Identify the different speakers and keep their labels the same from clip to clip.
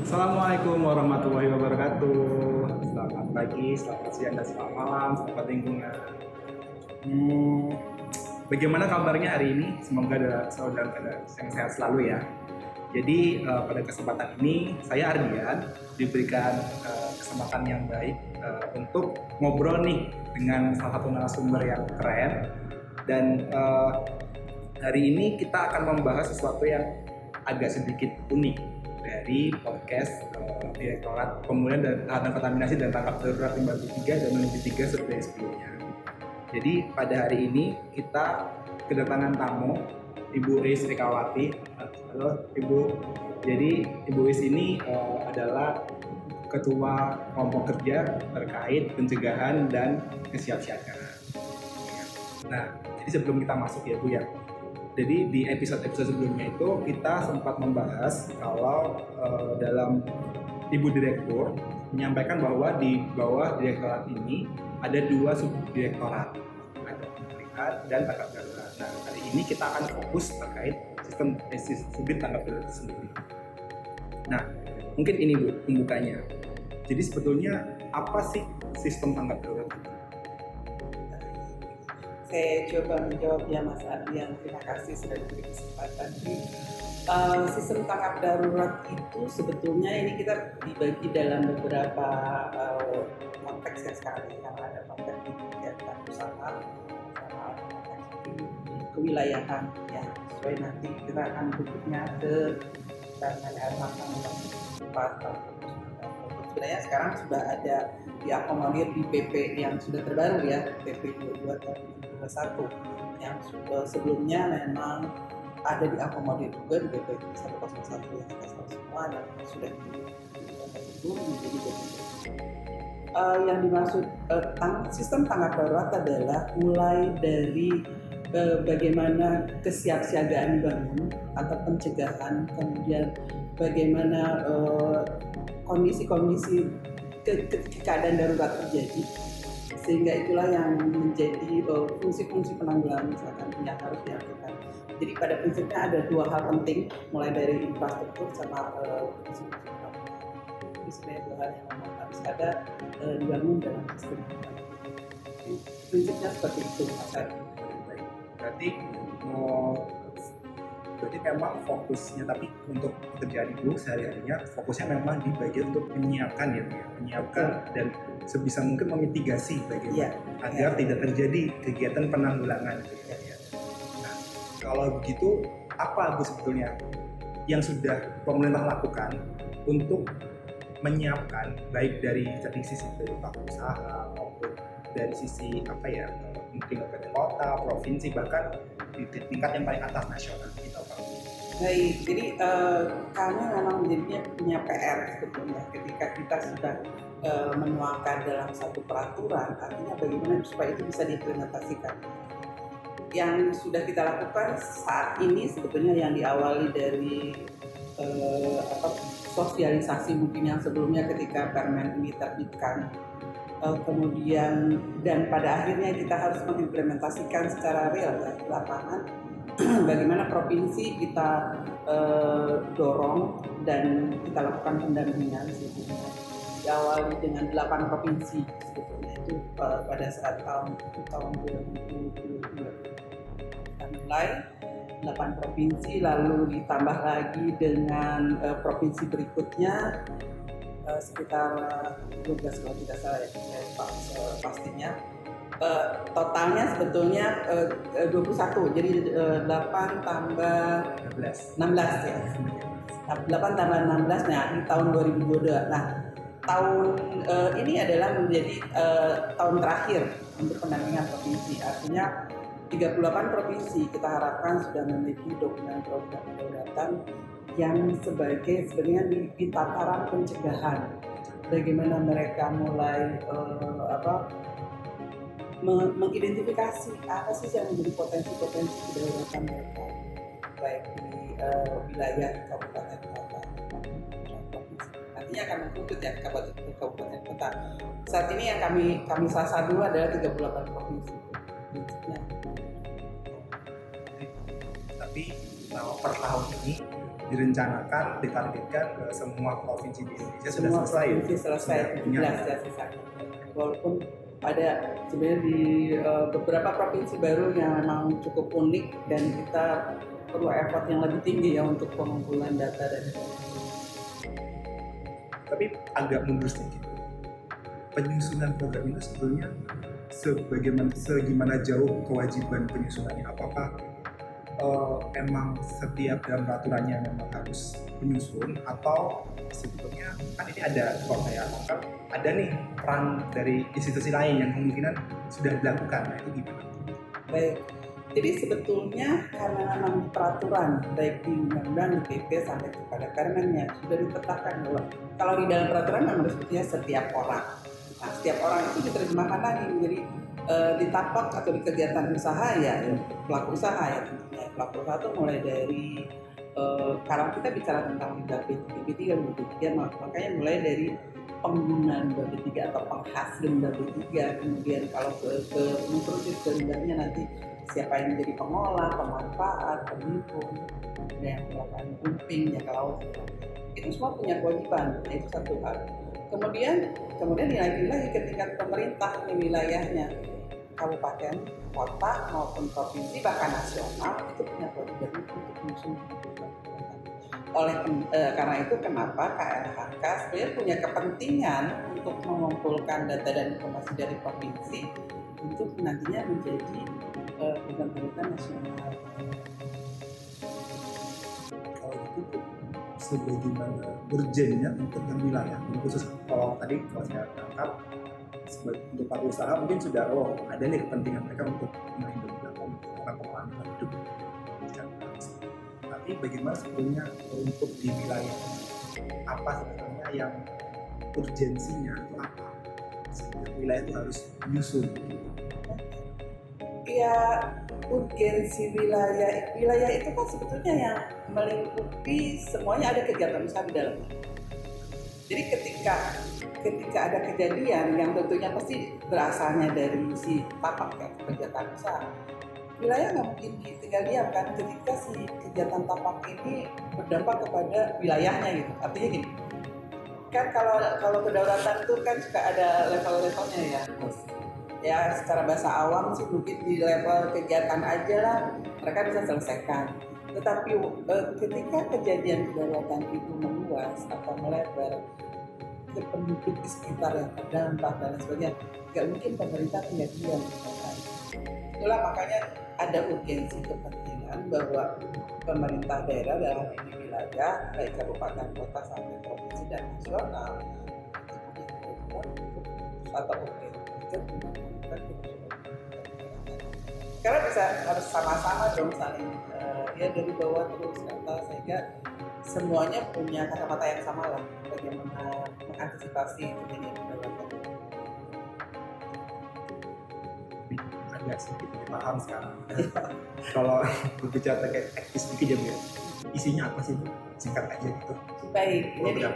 Speaker 1: Assalamualaikum warahmatullahi wabarakatuh. Selamat pagi, selamat siang, dan selamat malam, selamat lingkungan. Hmm, Bagaimana kabarnya hari ini? Semoga selalu dalam keadaan yang sehat selalu ya. Jadi pada kesempatan ini saya Ardian diberikan kesempatan yang baik untuk ngobrol nih dengan salah satu narasumber yang keren. Dan hari ini kita akan membahas sesuatu yang agak sedikit unik dari podcast Direktorat Pemulihan dan Tahanan Kontaminasi dan Tanggap Darurat Limbah B3 dan Limbah B3 seperti sebelumnya. Jadi pada hari ini kita kedatangan tamu Ibu Is Rikawati. Halo Ibu. Jadi Ibu Is ini adalah Ketua Kelompok Kerja terkait pencegahan dan kesiapsiagaan. Nah, jadi sebelum kita masuk ya Bu ya. Jadi di episode-episode sebelumnya itu kita sempat membahas kalau dalam Ibu Direktur menyampaikan bahwa di bawah direktorat ini ada dua subdirektorat, ada pemerintahan dan tanggap darurat. Nah, hari ini kita akan fokus terkait sistem subdit tanggap darurat itu sendiri. Nah, mungkin ini Bu pembukanya. Jadi sebetulnya apa sih sistem tanggap darurat itu?
Speaker 2: Saya coba menjawab ya Mas Ardian, terima kasih sudah diberi kesempatan. Sistem tanggap darurat itu sebetulnya ini kita dibagi dalam beberapa konteks ya sekarang ini, karena ada konteks di kegiatan usaha sama ada konteks di kewilayahan ya, sesuai nanti kita akan bentuknya ke Permen Matang nomor 4 tahun 2019. Sebenarnya sekarang sudah ada diakomodir di PP yang sudah terbaru ya, PP 22 tahun 2021 yang sebelumnya memang ada diakomodir juga di PP 101 yang kita tahu semua dan sudah itu menjadi BP. Yang dimaksud sistem tanggap darurat adalah mulai dari bagaimana kesiapsiagaan dibangun atau pencegahan, kemudian bagaimana kondisi-kondisi keadaan darurat terjadi, sehingga itulah yang menjadi fungsi-fungsi penanggulangan misalkan yang harus dilakukan. Jadi pada prinsipnya ada dua hal penting, mulai dari infrastruktur sama fungsi-fungsi penanggulangan. Jadi sebenarnya dua hal yang memang harus ada dibangun dalam sistem. Prinsipnya seperti itu, Mas Adi.
Speaker 1: Berarti memang fokusnya, tapi untuk pekerjaan Ibu sehari-harinya fokusnya memang di bagian untuk menyiapkan ya, menyiapkan dan sebisa mungkin memitigasi bagaimana agar tidak terjadi kegiatan penanggulangan. Nah, kalau begitu apa Bu sebetulnya yang sudah pemerintah lakukan untuk menyiapkan baik dari sisi pelaku usaha maupun dari sisi mungkin kabupaten kota, provinsi, bahkan di tingkat yang paling atas nasional gitu Pak.
Speaker 2: Baik, jadi kami memang jadinya punya PR sebetulnya ketika kita sudah menuangkan dalam satu peraturan, artinya bagaimana supaya itu bisa diimplementasikan. Yang sudah kita lakukan saat ini sebetulnya yang diawali dari sosialisasi mungkin yang sebelumnya ketika Permen ini terbitkan, kemudian dan pada akhirnya kita harus mengimplementasikan secara real ya, di lapangan bagaimana provinsi kita dorong dan kita lakukan pendampingan sebetulnya. Diawali dengan 8 provinsi sebetulnya itu pada saat tahun 2022 kita mulai 8 provinsi, lalu ditambah lagi dengan provinsi berikutnya sekitar 12 kalau tidak salah ya, pastinya. Totalnya sebetulnya 21, jadi 8 tambah 16 ya. 8 tambah 16, nah di tahun 2022. Nah, tahun ini adalah menjadi tahun terakhir untuk pendampingan provinsi. Artinya 38 provinsi kita harapkan sudah memiliki dokumen program kedaulatan yang sebenarnya di tataran pencegahan. Bagaimana mereka mulai mengidentifikasi apa sih yang menjadi potensi-potensi kedaulatan mereka, baik di wilayah kabupaten kota dan provinsi. Nantinya akan mengikuti ya kabupaten kota. Saat ini yang kami sasar dulu adalah 38 provinsi. Prinsipnya.
Speaker 1: Tapi per tahun ini direncanakan, ditargetkan ke semua provinsi di Indonesia sudah
Speaker 2: Semua
Speaker 1: selesai.
Speaker 2: provinsi selesai,
Speaker 1: Sudah punya.
Speaker 2: 17 ya sisa. Walaupun ada sebenarnya di beberapa provinsi baru yang memang cukup unik dan kita perlu effort yang lebih tinggi ya untuk pengumpulan data dan informasi.
Speaker 1: Tapi agak mundur sedikit. Penyusunan program itu sebetulnya segimana jauh kewajiban penyusunannya? Apakah emang setiap dalam peraturannya memang harus menyusun, atau sebetulnya kan ini ada, kalau saya tangkap ada nih peran dari institusi lain yang kemungkinan sudah dilakukan, nah itu gimana?
Speaker 2: Baik, jadi sebetulnya karena memang peraturan baik di undang-undang, di PP sampai kepada permennya sudah ditetapkan bahwa kalau di dalam peraturan memang sebetulnya setiap orang. Nah, setiap orang itu diterjemahkan lagi menjadi di tapak atau di kegiatan usaha ya, pelaku usaha ya tentunya. Pelaku usaha itu mulai dari karena kita bicara tentang limbah B3, makanya mulai dari penggunaan limbah B3 atau penghasil limbah B3, kemudian kalau ke memproduksi limbahnya nanti siapa yang menjadi pengolah, pemanfaat, penimbun, yang melakukan pumping ya ke laut, itu semua punya kewajiban. Nah, itu satu hal. Kemudian dinaikin lagi ke tingkat pemerintah di wilayahnya, kabupaten, kota maupun provinsi bahkan nasional itu punya kewajiban untuk menyusun. Karena itu kenapa KLHK sebenarnya punya kepentingan untuk mengumpulkan data dan informasi dari provinsi untuk nantinya menjadi program-program nasional.
Speaker 1: Kalau itu sebagaimana urgennya untuk yang wilayah, khusus kalau tadi kalau saya tangkap untuk pelaku usaha mungkin sudah ada nih kepentingan mereka untuk melindungi pengolahan hidup. Tapi bagaimana sebetulnya untuk di wilayah apa sebetulnya yang urgensinya itu apa? Sehingga wilayah itu harus menyusun.
Speaker 2: Ya, urgensi wilayah itu kan sebetulnya yang melingkupi semuanya, ada kegiatan usaha di dalamnya. Jadi ketika ada kejadian yang tentunya pasti berasalnya dari si tapak ya, kegiatan usaha, wilayah nggak mungkin tinggal diam kan ketika si kegiatan tapak ini berdampak kepada wilayahnya gitu. Artinya gini, kan kalau kedaulatan itu kan suka ada level-levelnya ya. Ya secara bahasa awam sih mungkin di level kegiatan aja lah mereka bisa selesaikan. Tetapi ketika kejadian kedaulatan itu meluas atau melebar ke penduduk di sekitar yang terdampak dan sebagainya, nggak mungkin pemerintah tinggal diam. Itulah makanya ada urgensi kepentingan bahwa pemerintah daerah dalam ini wilayah baik kabupaten, kota sampai provinsi dan nasional itu punya atau karena harus sama-sama dong saling ya dari bawah terus ke atas sehingga semuanya punya kata-kata yang sama lah bagaimana mengantisipasi kejadian kedaulatan.
Speaker 1: Agak sedikit paham sekarang. Kalau berbicara terkait aktivis bikin ya, isinya apa sih? Singkat aja gitu.
Speaker 2: Baik, jadi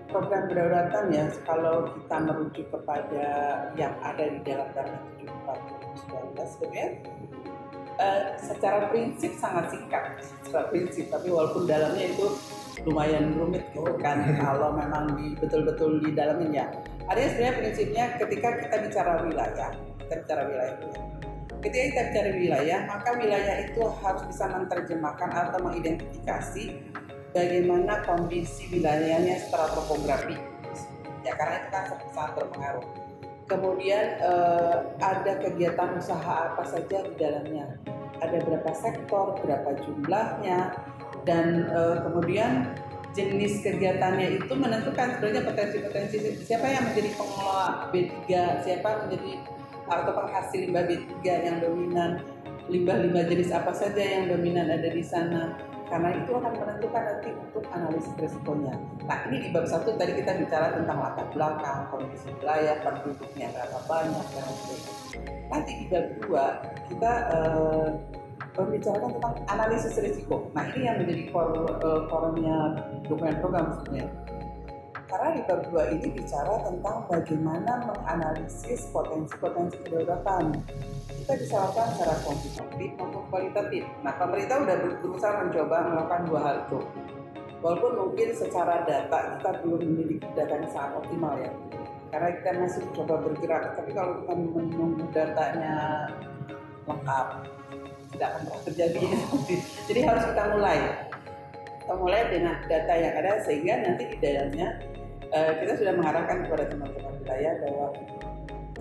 Speaker 2: program kedaulatan ya, kalau kita merujuk kepada yang ada di dalam Permen 74 2019 sebenarnya secara prinsip sangat singkat, secara prinsip, tapi walaupun dalamnya itu lumayan rumit gitu kan kalau memang betul-betul di dalamnya. Ada sebenarnya prinsipnya ketika kita bicara wilayah, ketika kita bicara wilayah, maka wilayah itu harus bisa menerjemahkan atau mengidentifikasi bagaimana kondisi wilayahnya secara topografi, ya karena itu kan sangat berpengaruh. Kemudian ada kegiatan usaha apa saja di dalamnya, ada berapa sektor, berapa jumlahnya, dan kemudian jenis kegiatannya itu menentukan sebenarnya potensi-potensi siapa yang menjadi pengelola B3, siapa menjadi atau penghasil limbah B3 yang dominan, limbah-limbah jenis apa saja yang dominan ada di sana. Karena itu akan menentukan nanti untuk analisis risikonya. Nah ini di bab 1 tadi kita bicara tentang latar belakang, kondisi wilayah, penduduknya berapa banyak, dan sebagainya. Nanti di bab 2 kita membicarakan tentang analisis risiko. Nah ini yang menjadi core-nya dokumen program sebenarnya. Karena di bab 2 ini bicara tentang bagaimana menganalisis potensi-potensi kedaruratan. Kita bisa lakukan secara kuantitatif maupun kualitatif. Nah, pemerintah sudah berusaha mencoba melakukan dua hal itu. Walaupun mungkin secara data kita belum memiliki data yang sangat optimal ya. Karena kita masih coba bergerak, tapi kalau kita menunggu datanya lengkap, tidak akan pernah terjadi. Jadi harus kita mulai. Kita mulai dengan data yang ada sehingga nanti di dalamnya kita sudah mengarahkan kepada teman-teman wilayah bahwa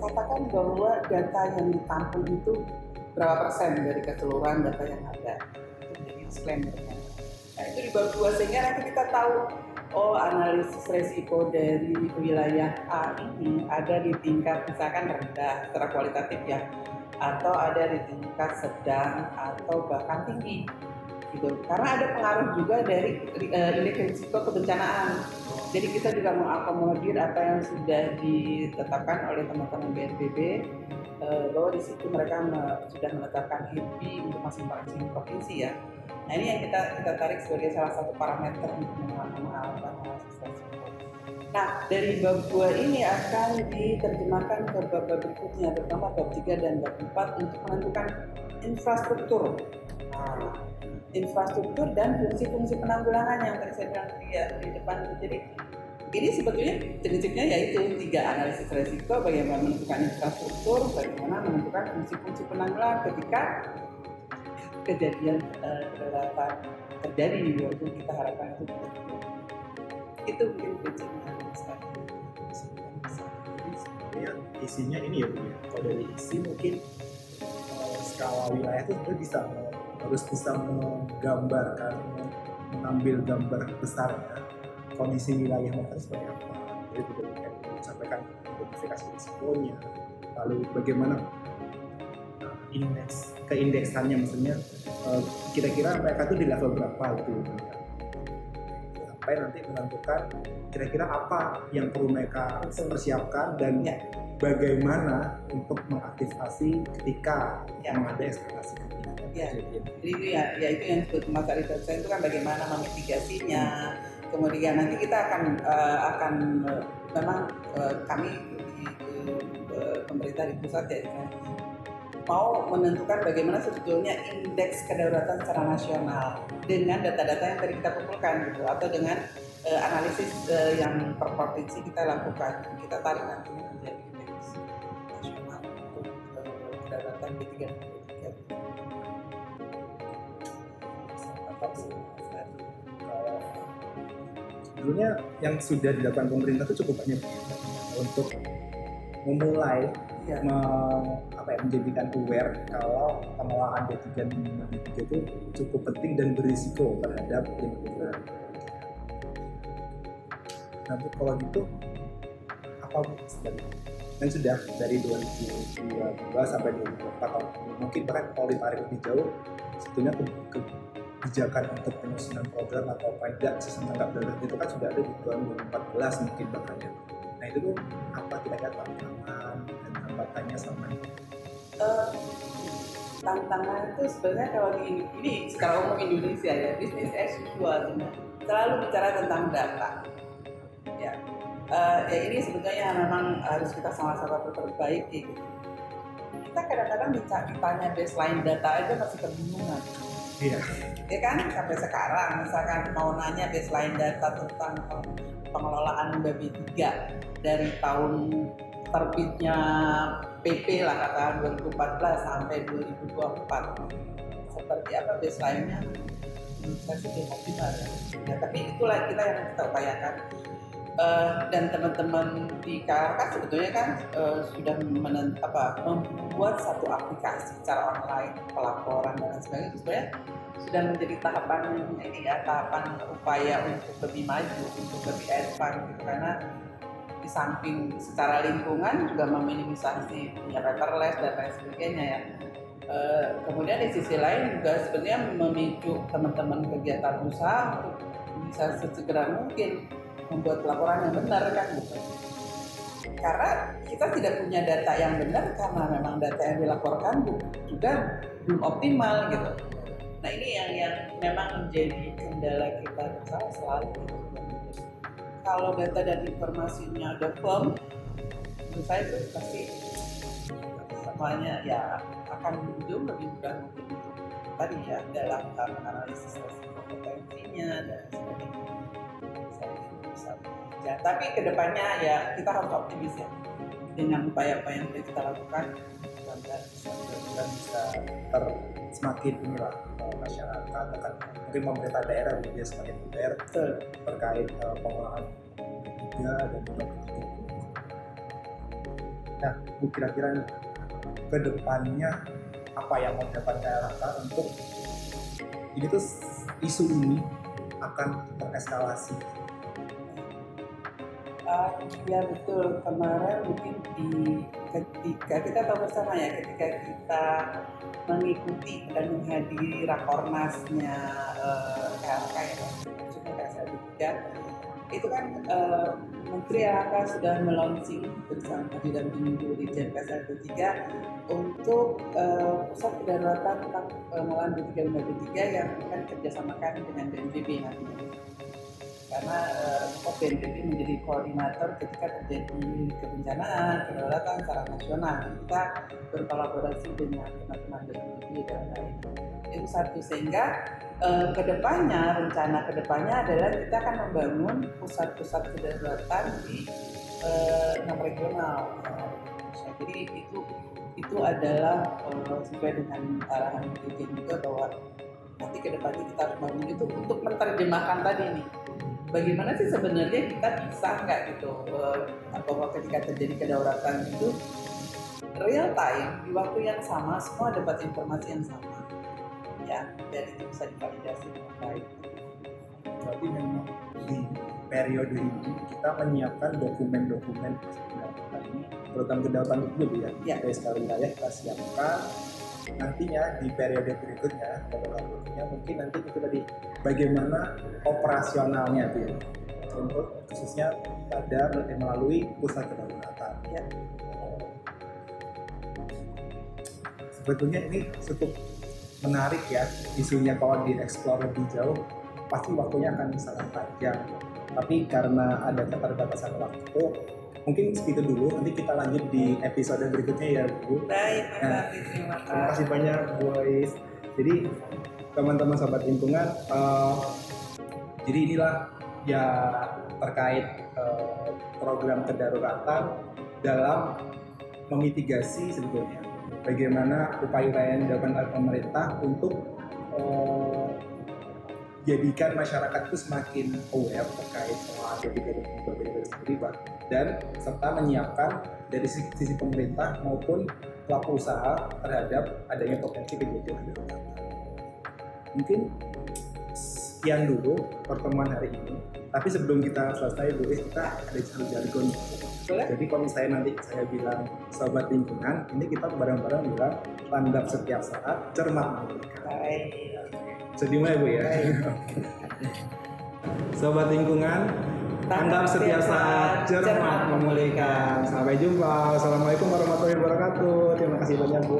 Speaker 2: katakan bahwa data yang ditampung itu berapa persen dari keseluruhan data yang ada. Itu menjadi disclaimer-nya. Nah, itu di bab 2 sehingga nanti kita tahu analisis resiko dari wilayah A ini ada di tingkat misalkan rendah secara kualitatif ya, atau ada di tingkat sedang atau bahkan tinggi gitu. Karena ada pengaruh juga dari indeks risiko kebencanaan. Jadi kita juga mengakomodir apa yang sudah ditetapkan oleh teman-teman BNPB bahwa di situ mereka sudah menetapkan HIPI untuk masing-masing provinsi ya. Nah, ini yang kita tarik sebagai salah satu parameter untuk mengalami analisis resiko. Nah, dari bab 2 ini akan diterjemahkan ke bab-bab berikutnya, terutama bab 3 dan bab 4 untuk menentukan infrastruktur. Infrastruktur dan fungsi-fungsi penanggulangan yang tadi saya bilang di depan. Jadi ini sebetulnya prinsipnya yaitu 3 analisis resiko, bagaimana menentukan infrastruktur, bagaimana menentukan fungsi-fungsi penanggulangan ketika kejadian kedaruratan terjadi, walaupun kita harapkan itu mungkin prinsipnya.
Speaker 1: Ya, isinya ini ya Bu ya. Kalau dari isi mungkin skala wilayah itu sebenarnya harus bisa menggambarkan, mengambil gambar besarnya kondisi wilayah mereka seperti apa. Jadi betul-betul disampaikan identifikasi risikonya, lalu bagaimana keindeksannya, maksudnya kira-kira mereka tuh di level berapa gitu, sampai nanti menentukan kira-kira apa yang perlu mereka persiapkan dan bagaimana untuk mengaktifasi ketika ada eskalasi.
Speaker 2: Jadi itu ya itu yang disebut materi dosen itu kan bagaimana memitigasinya. Kemudian nanti kita akan memang kami di pemerintah di pusat ya mau menentukan bagaimana sebetulnya indeks kedaruratan secara nasional dengan data-data yang tadi kita kumpulkan gitu, atau dengan analisis yang per provinsi kita lakukan. Kita tarik nanti menjadi indeks nasional untuk kedaruratan B3 dan B3.
Speaker 1: Sebenarnya yang sudah dilakukan pemerintah itu cukup banyak untuk memulai menjadikan aware kalau pengelolaan D3 dan B3 itu cukup penting dan berisiko terhadap lingkungan. Nah, kalau gitu apa sebenarnya? Dan sudah dari 2022 sampai 2024 mungkin bahkan kalau ditarik lebih jauh sebetulnya kebijakan untuk penyusunan program atau tidak sistem tanggap darurat itu kan sudah ada di 2014 mungkin bahkan ya. Nah itu tuh apa kira-kira tantangan dan hambatannya sama ini?
Speaker 2: Tantangan itu sebenarnya kalau ini secara umum Indonesia ya, bisnis as usual selalu bicara tentang data. Ya ini sebetulnya memang harus kita sama-sama perbaiki. Kita kadang-kadang ditanya baseline data aja masih kebingungan.
Speaker 1: Iya.
Speaker 2: Ya kan sampai sekarang misalkan mau nanya baseline data tentang pengelolaan B3 dari tahun terbitnya PP lah katakan 2014 sampai 2024 seperti apa baseline-nya saya sih belum optimal ya, tapi itulah kita yang kita upayakan. Dan teman-teman di KLK sebetulnya kan sudah membuat satu aplikasi secara online pelaporan dan sebagainya, sebenarnya sudah menjadi tahapan upaya untuk lebih maju, untuk lebih advance gitu, karena di samping secara lingkungan juga meminimisasi paperless dan lain sebagainya ya. Kemudian di sisi lain juga sebenarnya memicu teman-teman kegiatan usaha untuk bisa sesegera mungkin membuat laporan yang benar kan gitu. Karena kita tidak punya data yang benar karena memang data yang dilaporkan juga belum optimal gitu. Nah ini yang memang menjadi kendala kita bersama selalu gitu. kalau data dan informasinya udah firm, menurut saya itu pasti semuanya ya akan berujung lebih mudah mungkin untuk tadi ya dalam analisis kompetensinya dan sebagainya. Saya bisa. Ya, tapi kedepannya ya kita harus optimis ya dengan upaya-upaya yang sudah kita lakukan,
Speaker 1: dan bisa semakin inilah masyarakat akan mungkin pemerintah daerah dia semakin aware terkait pengolahan media dan juga nah, Bu, kira-kira nih ke depannya apa yang mau dilakukan KLHK untuk ini tuh isu ini akan tereskalasi?
Speaker 2: Ya betul, kemarin mungkin ketika kita tahu bersama ya, ketika kita mengikuti dan menghadiri rakornasnya KLHK ya, maksudnya KSLD 3, itu kan Menteri KLHK sudah meluncing bersama didampingi Dirjen KSLD 3 untuk pusat kedaruratan tentang pengelolaan B3 B3 yang akan kerjasamakan dengan BNPB nantinya. Karena BNPB menjadi koordinator ketika terjadi kebencanaan, kedaruratan secara nasional. Kita berkolaborasi dengan teman-teman BNPB dan lain. Itu satu, sehingga kedepannya, rencana kedepannya adalah kita akan membangun pusat-pusat kedaruratan di 6 regional. Jadi itu adalah sesuai dengan arahan Dirjen juga bahwa nanti kedepannya kita harus bangun itu untuk menerjemahkan tadi nih. Bagaimana sih sebenarnya kita bisa nggak gitu bahwa ketika terjadi kedaruratan itu real time di waktu yang sama semua dapat informasi yang sama ya, dan itu bisa divalidasi dengan baik.
Speaker 1: Berarti memang di periode ini kita menyiapkan dokumen-dokumen ini terutama kedaulatan itu ya. Dari sekali wilayah kita siapkan, nantinya di periode berikutnya mungkin nanti itu tadi bagaimana operasionalnya tuh ya, untuk khususnya pada melalui pusat kedaruratan ya. Sebetulnya ini cukup menarik ya isunya, kalau dieksplor lebih jauh pasti waktunya akan sangat panjang, tapi karena ada keterbatasan waktu mungkin segitu dulu, nanti kita lanjut di episode berikutnya ya Bu.
Speaker 2: Baik,
Speaker 1: terima kasih banyak Bu Ais. Jadi teman-teman sahabat lingkungan, jadi inilah ya terkait program kedaruratan dalam memitigasi sebetulnya bagaimana upaya-upaya yang dilakukan oleh pemerintah untuk jadikan masyarakat itu semakin aware terkait pengolahan B3 dan serta menyiapkan dari sisi pemerintah maupun pelaku usaha terhadap adanya potensi kejadian kedaruratan. Mungkin sekian dulu pertemuan hari ini. Tapi sebelum kita selesai, Bu Is, kita ada satu jargon. Jadi kalau saya nanti saya bilang sobat lingkungan, ini kita bareng-bareng bilang tanggap setiap saat, cermat memulihkan. Sedih ya Bu ya. Sobat lingkungan, tanggap setiap saat, cermat memulihkan. Sampai jumpa. Assalamualaikum warahmatullahi wabarakatuh. Terima kasih banyak Bu.